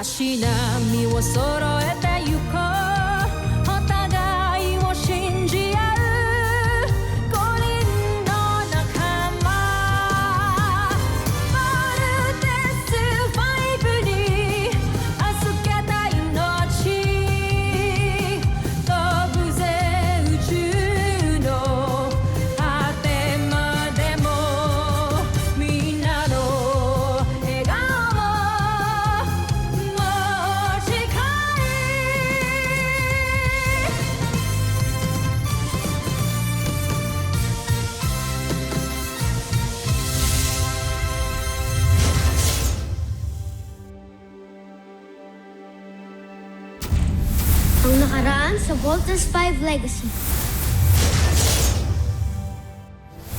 足並みを揃えてゆこうお互いを信じ合う5人の仲間まるでスファイブに預けた命飛ぶぜ宇宙の果てまでもみんなの笑顔も近いAng nakaraan sa Voltes 5 Legacy.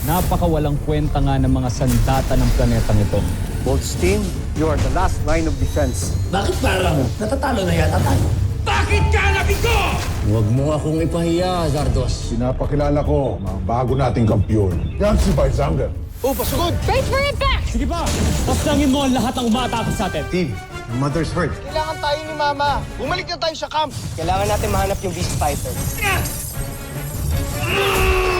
Napakawalang kwenta nga ng mga sandata ng planetang ito. Bolt's team, you are the last line of defense. Bakit parang natatalo na yata tayo? Bakit ka nabigo? Huwag mo akong ipahiya, Zardos. Pinapakilala ko mga bago nating kampiyon. Yan si Baizanger. Wait for it back! Sige pa! Pasangin mo ang lahat ng umaatake sa atin. Team, your mother's hurt. Kailangan tayo ni Mama. Bumalik na tayo sa camp. Kailangan natin mahanap yung Beast Fighter.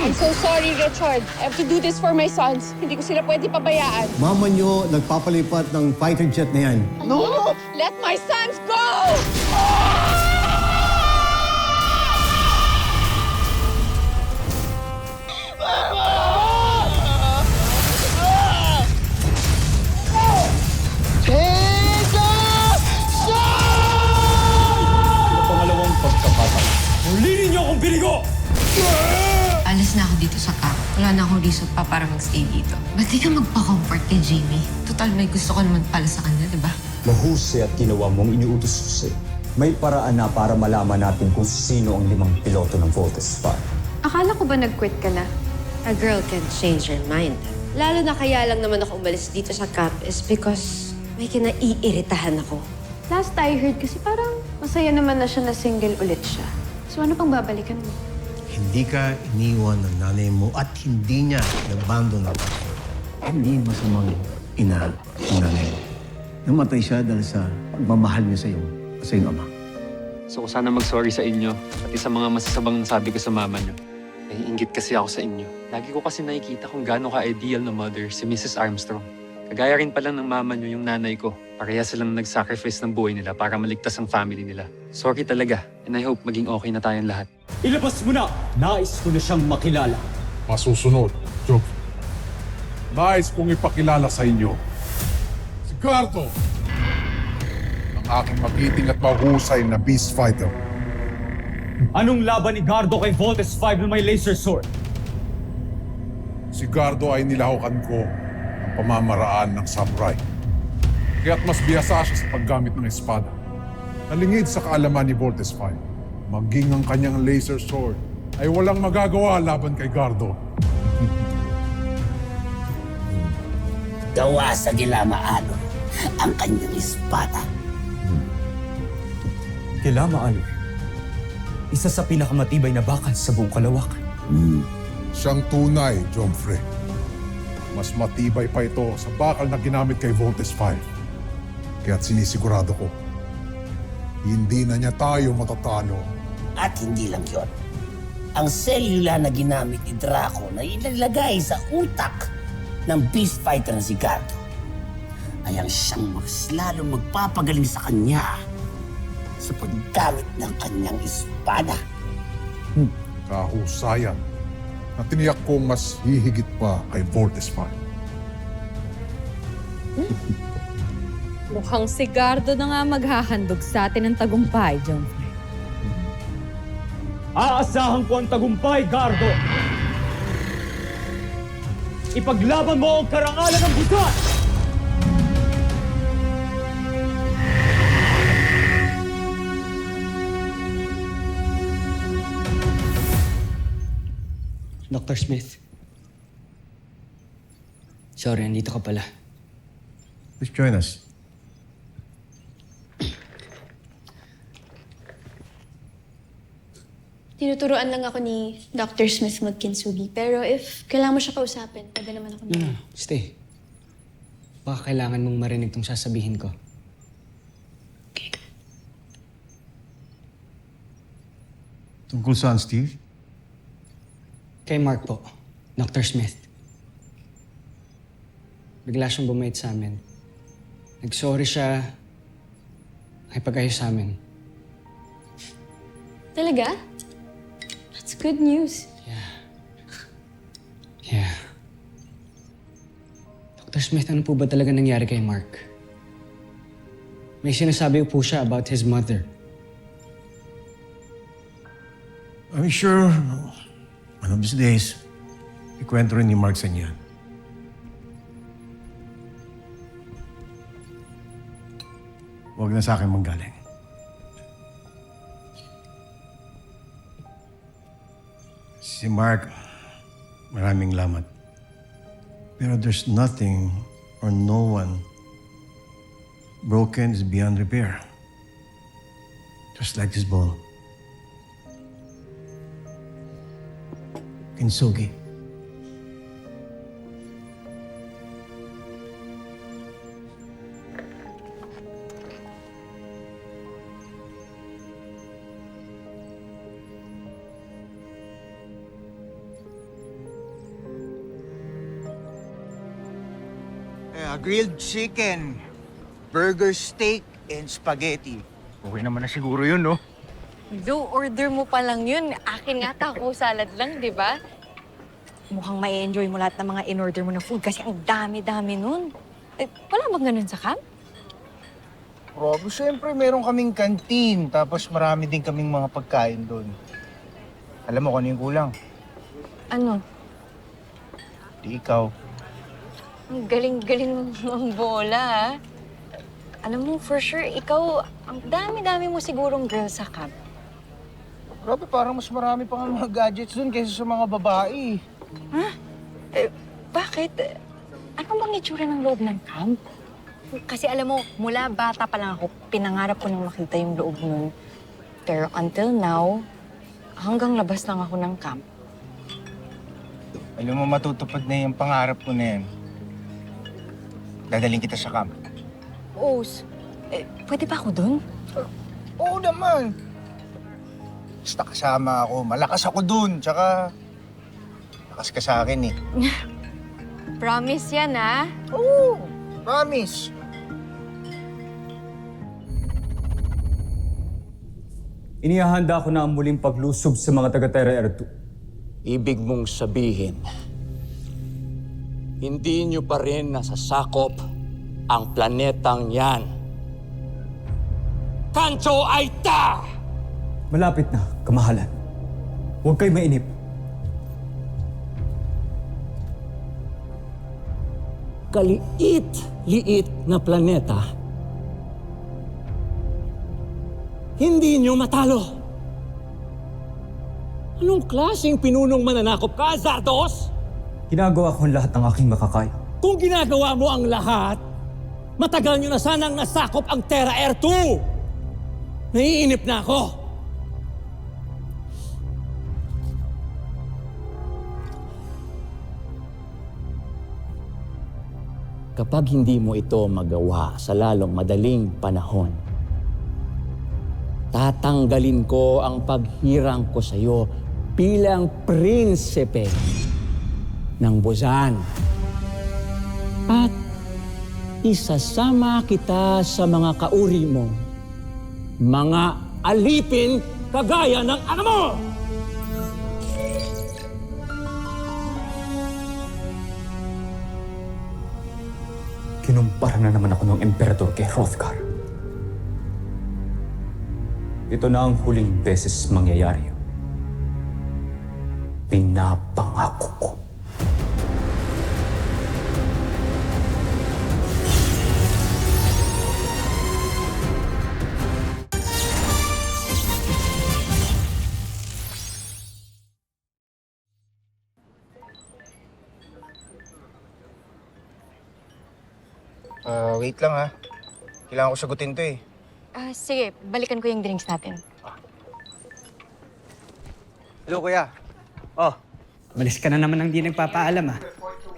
I'm so sorry, Richard. I have to do this for my sons. Hindi ko sila pwede pabayaan. Mama nyo nagpapalipat ng fighter jet na yan. No! Let my sons go! Pangalawang pagkakataon. Muli ninyo akong binigo! Alis na ako dito sa camp. Wala na akong reason pa para magstay dito. Ba't di ka magpa-comfort kay Jamie? Total, may gusto ko naman pala sa kanya, di ba? Mahusay at ginawa mong iniutos ko sa'yo. May paraan na para malaman natin kung sino ang 5 piloto ng Voltes 5. Akala ko ba nag-quit ka na? A girl can change her mind. Lalo na kaya lang naman ako umalis dito sa camp is because may kinaiiritahan ako. Last I heard kasi parang masaya naman na siya na single ulit siya. So ano pang babalikan mo? Hindi ka iniwan ng nanay mo at hindi niya nabando ng tatay. Hindi masamang ina ng nanay mo. Namatay siya dahil sa pagmamahal niya sa iyong ama. So sana mag-sorry sa inyo, pati sa mga masasabang nasabi ko sa mama niyo. Naiinggit kasi ako sa inyo. Lagi ko kasi nakikita kung gaano ka-ideal na mother si Mrs. Armstrong. Kagaya rin pala ng mama niyo yung nanay ko. Pareha silang nag-sacrifice ng buhay nila para maligtas ang family nila. Sorry talaga, and I hope maging okay na tayong lahat. Ilabas mo na! Nais ko na siyang makilala. Masusunod, Job. Nais kong ipakilala sa inyo si Gardo, ang aking magiting at mahusay na Beast Fighter. Anong laban ni Gardo kay Voltes 5 na may laser sword? Si Gardo ay nilahukan ko ng pamamaraan ng samurai. Kaya't mas biyasa siya sa paggamit ng espada. Nalingid sa kaalaman ni Voltes 5. Maging ang kanyang laser sword ay walang magagawa laban kay Gardo. Gawa sa Gilamaano ang kanyang espada. Kilamaano, isa sa pinakamatibay na bakal sa buong kalawakan. Siyang tunay, Jomfre. Mas matibay pa ito sa bakal na ginamit kay Voltes 5. Kaya't sinisigurado ko, hindi na niya tayo matatalo. At hindi lang yon. Ang selula na ginamit ni Draco na ilalagay sa utak ng Beast Fighter na si Gardo ay ang siyang mas lalong magpapagaling sa kanya sa paggamit ng kanyang espada. Kahusayan na tiniyak kong mas hihigit pa kay Voltes 5. Mukhang si Gardo na nga maghahandog sa atin ng tagumpay, John. Aasahan ko ang tagumpay, Gardo! Ipaglaban mo ang karangalan ng buwan! Dr. Smith. Sorry, andito ka pala. Please join us. Tinuturuan lang ako ni Dr. Smith magkinsugi. Pero if kailangan mo siya kausapin, pwede naman ako na. Stay. Baka kailangan mong marinig tong sasabihin ko. Tungkol saan, Steve? Kay Mark po, Dr. Smith. Bigla siyang bumait sa amin. Nag-sorry siya, nakipag-ayos sa amin. Talaga? That's good news. Yeah. Dr. Smith, ano po ba talaga nangyari kay Mark? May sinasabi po siya about his mother. I'm sure one of these days, ikwento rin ni Mark sa niya. Huwag na sa akin manggaling. Si Mark, maraming lamat. Pero there's nothing or no one broken is beyond repair. Just like this ball. Kinsugi. Grilled chicken, burger steak, and spaghetti. Okay naman na siguro yun, no? Do, order mo pa lang yun. Akin nga taco salad lang, di ba? Mukhang ma-enjoy mo lahat ng mga in-order mo na food kasi ang dami-dami nun. Eh, wala bang ganun sa camp? Rob, siyempre meron kaming kantin, tapos marami din kaming mga pagkain doon. Alam mo kung ano yung kulang? Ano? Di ikaw. Ang galing-galing ng bola, ha? Alam mo, for sure, ikaw, ang dami-dami mo sigurong girl sa camp. Grabe, parang mas marami pa nga mga gadgets doon kaysa sa mga babae. Ha? Eh, bakit? Ano bang itsura ng loob ng camp? Kasi alam mo, mula bata pa lang ako, pinangarap ko nang makita yung loob nun. Pero until now, hanggang labas lang ako ng camp. Alam mo, matutupad na yung pangarap ko na yan. Dadaling kita sa camp. Os, pwede ba ako dun? Oo naman. Basta kasama ako. Malakas ako dun. Tsaka, lakas ka sa akin eh. Promise yan, ha? Oo, promise. Inihahanda ko na ang muling paglusob sa mga taga-Terra Air 2. Ibig mong sabihin, hindi nyo pa rin nasasakop ang planetang yan. Kancho Aita! Malapit na, kamahalan. Huwag kayo mainip. Kaliit-liit na planeta. Hindi nyo matalo. Anong klaseng pinunong mananakop ka, Zardos? Ginagawa ko ang lahat ng aking makakaya. Kung ginagawa mo ang lahat, matagal nyo na sanang nasakop ang Terra Air 2. Naiinip na ako. Kapag hindi mo ito magawa sa lalong madaling panahon, tatanggalin ko ang paghirang ko sa iyo bilang prinsipe ng Buzan. At isasama kita sa mga kauri mo, mga alipin kagaya ng ano mo! Kinumpara na naman ako ng emperador kay Hrothgar. Ito na ang huling beses mangyayari. Pinapangako ko. Wait lang ha. Kailangan ko sagutin to eh. Sige, balikan ko yung drinks natin. Hello, kuya. Malis ka na naman ng di nagpapaalam, ha?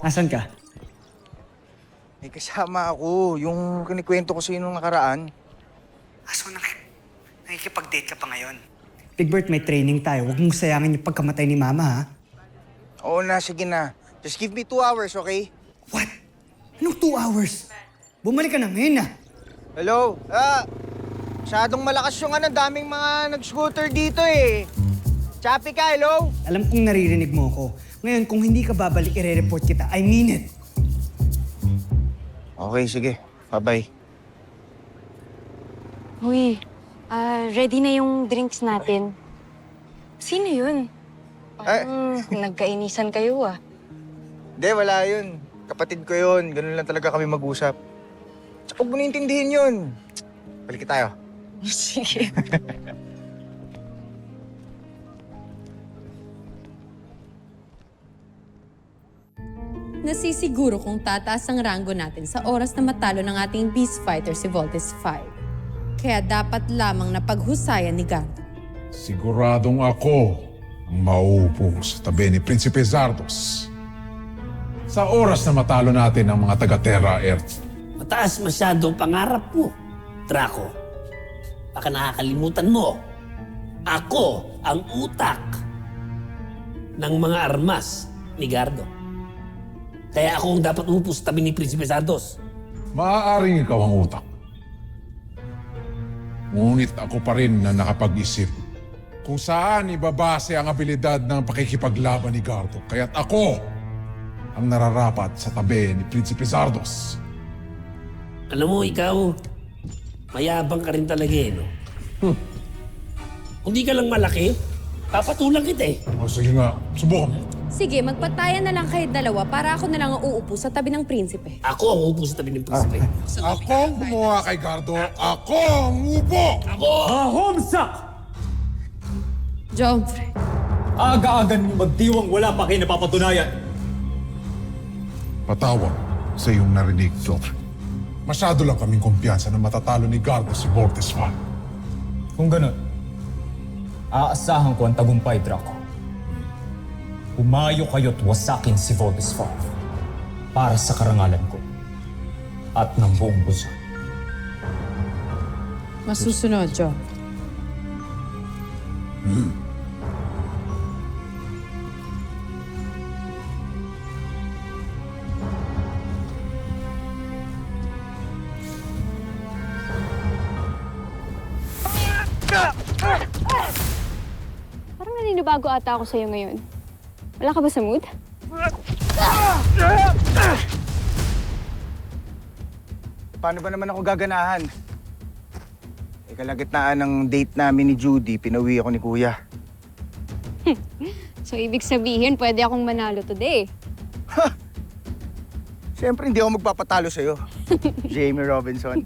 Asan ka? May kasama ako. Yung kinikwento ko sa'yo nung nakaraan. So, nakikipag-date ka pa ngayon? Big Bert, may training tayo. Huwag mong sayangin yung pagkamatay ni Mama, ha? Oo na, sige na. Just give me 2 hours, okay? What? Anong 2 hours? Bumalik ka na ngayon, ha? Hello? Masyadong malakas yung daming mga nag-scooter dito eh. Chappy ka, hello? Alam kong naririnig mo ako. Ngayon, kung hindi ka babalik, ire-report kita. I mean it. Okay, sige. Bye-bye. Uy, ready na yung drinks natin. Sino yun? Parang nagkainisan kayo ah. Hindi, wala yun. Kapatid ko yun. Ganun lang talaga kami mag-usap. Tsaka huwag mo naintindihin yun. Balik tayo. Sige. Nasisiguro kung tataas ang ranggo natin sa oras na matalo ng ating beast fighter si Voltes 5. Kaya dapat lamang na paghusayan ni Gardo. Siguradong ako ang mauupo sa tabi ni Prinsipe Zardos. Sa oras na matalo natin ang mga taga-Terra Earth. Mataas masyado ang pangarap mo, Draco. Baka nakakalimutan mo. Ako ang utak ng mga armas ni Gardo. Kaya ako ang dapat umupo sa tabi ni Prinsipe Zardos. Maaaring ikaw ang utak. Ngunit ako pa rin na nakapag-isip kung saan ibabase ang abilidad ng pakikipaglaban ni Gardo. Kaya't ako ang nararapat sa tabi ni Prinsipe Zardos. Alam mo, ikaw, mayabang ka rin talaga eh, no? Kung di ka lang malaki, papatulang kita eh. O sige nga, subukan mo. Sige, magpatayan na lang kayo dalawa para ako na lang ang uupo sa tabi ng prinsipe. Ako ang uupo sa tabi ng prinsipe. Ako ang gumawa kay Gardo. Ako ang upo! Ako! Homsak! Jomfrey. Aga-aga niyo magdiwang wala pa kayo napapatunayan. Patawag sa iyong narinig, Joffrey. Masyado lang kaming kumpiyansa na matatalo ni Gardo si Voltes 5. Kung ganun, aasahan ko ang tagumpay, Draco. Umayo kayo't wasakin si Voltes 5 para sa karangalan ko at ng buong busa. Masusunod, Jo. Parang naninibago ata ako sa'yo ngayon. Wala ka ba sa mood? Paano ba naman ako gaganahan? Kalagitnaan ng date namin ni Judy, pinauwi ako ni Kuya. So, ibig sabihin, pwede akong manalo today. Siyempre, hindi ako magpapatalo sa'yo. Jamie Robinson.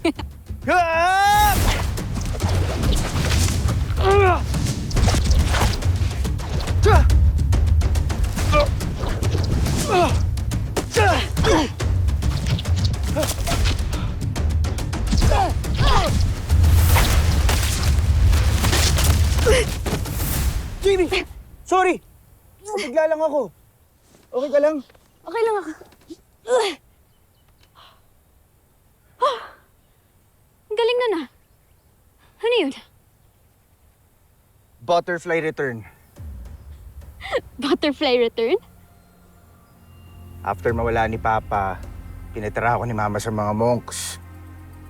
Jamie! Sorry! Bigla lang ako. Okay ka lang? Okay lang ako. Ang galing na na. Ano yun? Butterfly return. Butterfly return? After mawala ni Papa, pinatira ako ni Mama sa mga monks.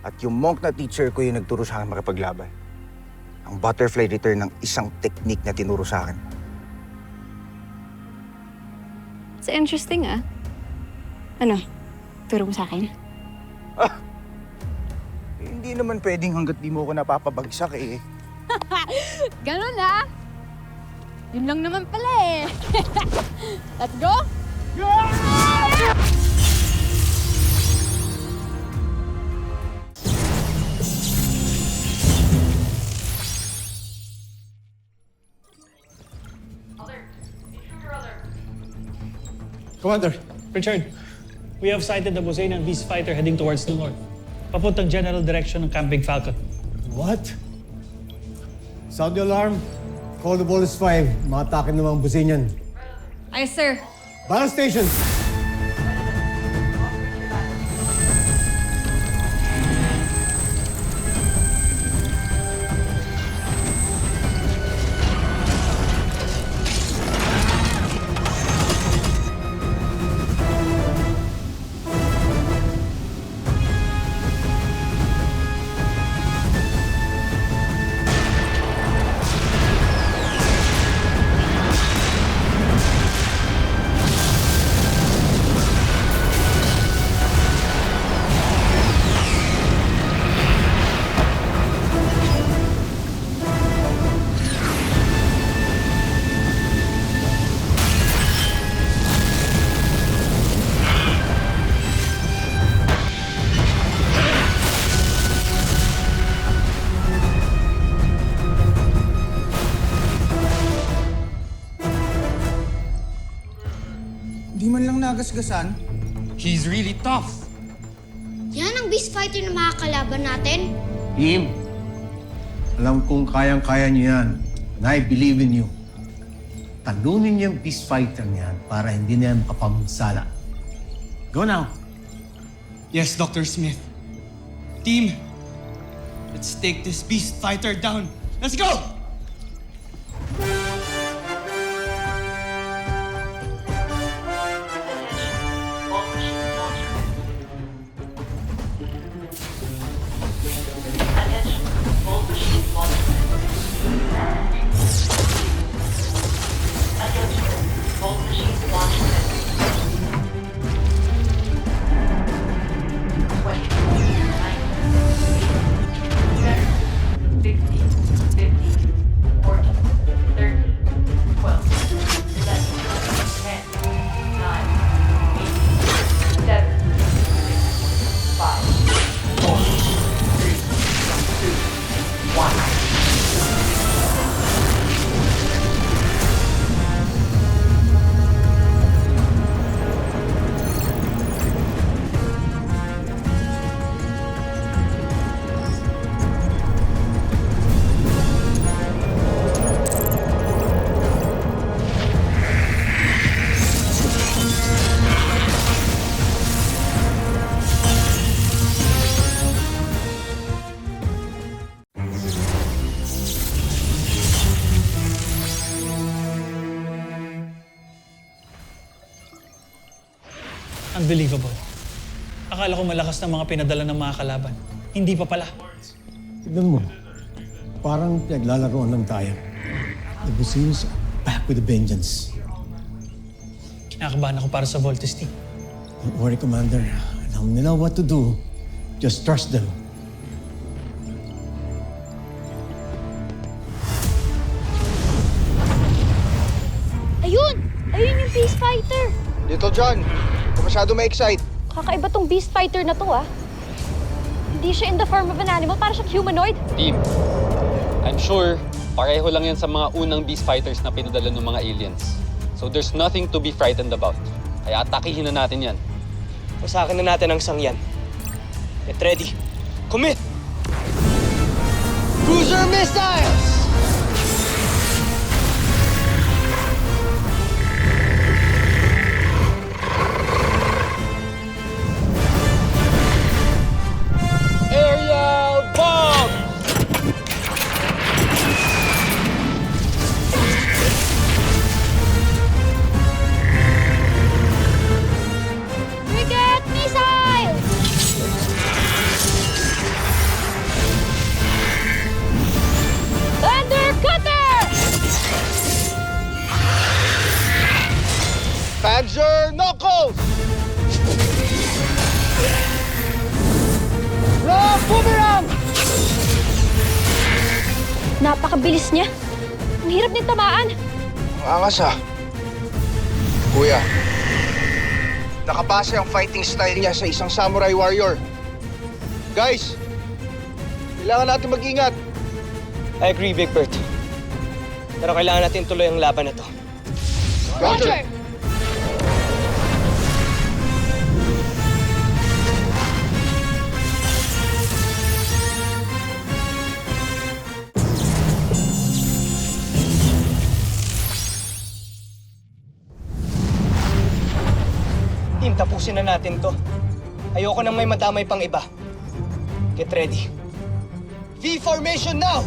At yung monk na teacher ko yung nagturo sa akin makipaglaban. Ang butterfly return ng isang technique na tinuro sa akin. It's interesting, ah. Ano? Turo mo sa akin? Hindi naman pwedeng hanggat di mo ako napapabagsak eh. Ganun, ah. Yun lang naman pala eh. Let's go! Commander, Richard, we have sighted the Bosanian beast fighter heading towards the north. Papuntang general direction ng Camping Falcon. What? Sound the alarm. Call the Voltes 5. Makatake ng mga Bosanian. Ay, sir. Battle station! ginagasgasan. He's really tough. Yan ang beast fighter na makakalaban natin. Team, alam kong kayang-kaya niyo yan. And I believe in you. Talunin niyo yung beast fighter niyan para hindi na yan makapagsala. Go now. Yes, Dr. Smith. Team, let's take this beast fighter down. Let's go! Unbelievable. Akala ko malakas ng mga pinadala ng mga kalaban. Hindi pa pala. Tignan mo, parang naglalaroan lang tayo. The Busenos are back with a vengeance. Kinakabahan ako para sa Voltes team. Don't worry, Commander. Alam nila what to do. Just trust them. Ayun! Ayun yung beast fighter! Little John, kung masyado ma-excite. Kakaiba tong beast fighter na to, ah. Hindi siya in the form of an animal, para siyang humanoid. Team, I'm sure pareho lang yan sa mga unang beast fighters na pinadala ng mga aliens. So there's nothing to be frightened about. Kaya atakihin na natin yan. Pasakin na natin ang sangyan. Get ready. Commit! Cruiser missiles! Aerial bomb! Frigate missile! Thunder cutter! Panzer knuckles! Rock boomerang! Napakabilis niya. Ang hirap din tamaan. Ang angas ah. Kuya, nakabase ang fighting style niya sa isang samurai warrior. Guys, kailangan natin mag-ingat. I agree, Big Bert. Pero kailangan natin tuloy ang laban na to. Roger! Team, tapusin na natin to. Ayoko nang may madamay pang iba. Get ready. V formation now!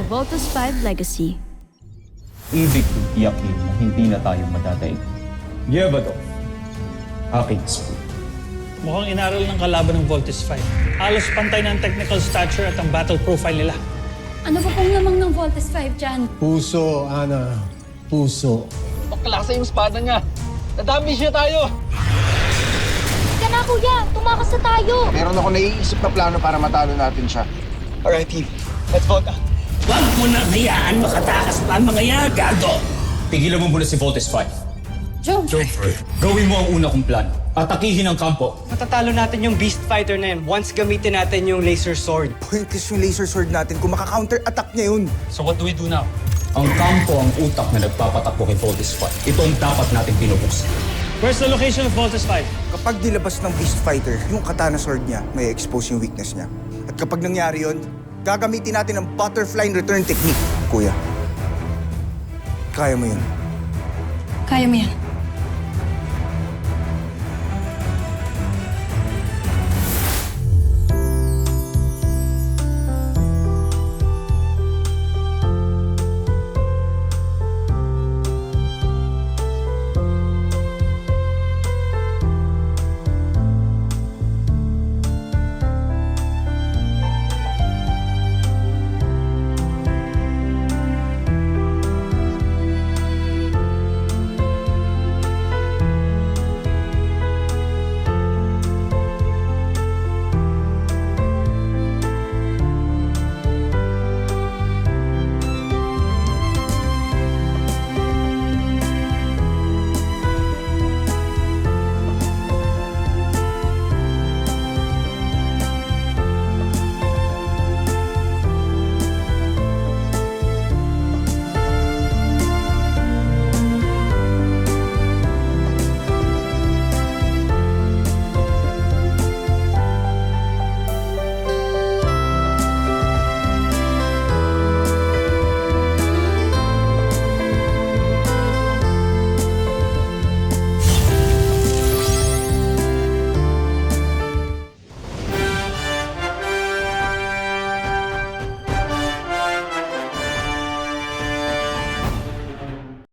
Voltus 5 Legacy. Ibig kong tiyakin na hindi na tayo madadaig. Yevado, aking spoon. Mukhang inaral ng kalaban ng Voltus 5. Halos pantay na ang technical stature at ang battle profile nila. Ano pa pong lamang ng Voltus 5 dyan? Puso, Ana. Puso. Paklasa yung espada niya. Nadami siya tayo. Ka na, kuya! Tumakas na tayo! Meron ako naiisip na plano para matalo natin siya. Alright, team. Let's vote out. Huwag mo na hayaan makatakas pa ang mga yan, Gardo! Tigilan mo muna si Voltes 5. Joe! Gawin mo ang una kong plano. Atakihin ang kampo. Matatalo natin yung Beast Fighter na yun once gamitin natin yung laser sword. Pointless yung laser sword natin kung maka-counter-attack niya yun. So what do we do now? Ang kampo ang utak na nagpapatakbo kay Voltes 5. Ito ang dapat nating pinubuksan. Where's the location of Voltus 5? Kapag nilabas ng Beast Fighter, yung katana sword niya, may expose yung weakness niya. At kapag nangyari yun, gagamitin natin ang butterfly return technique. Kuya, kaya mo yun. Kaya mo yan.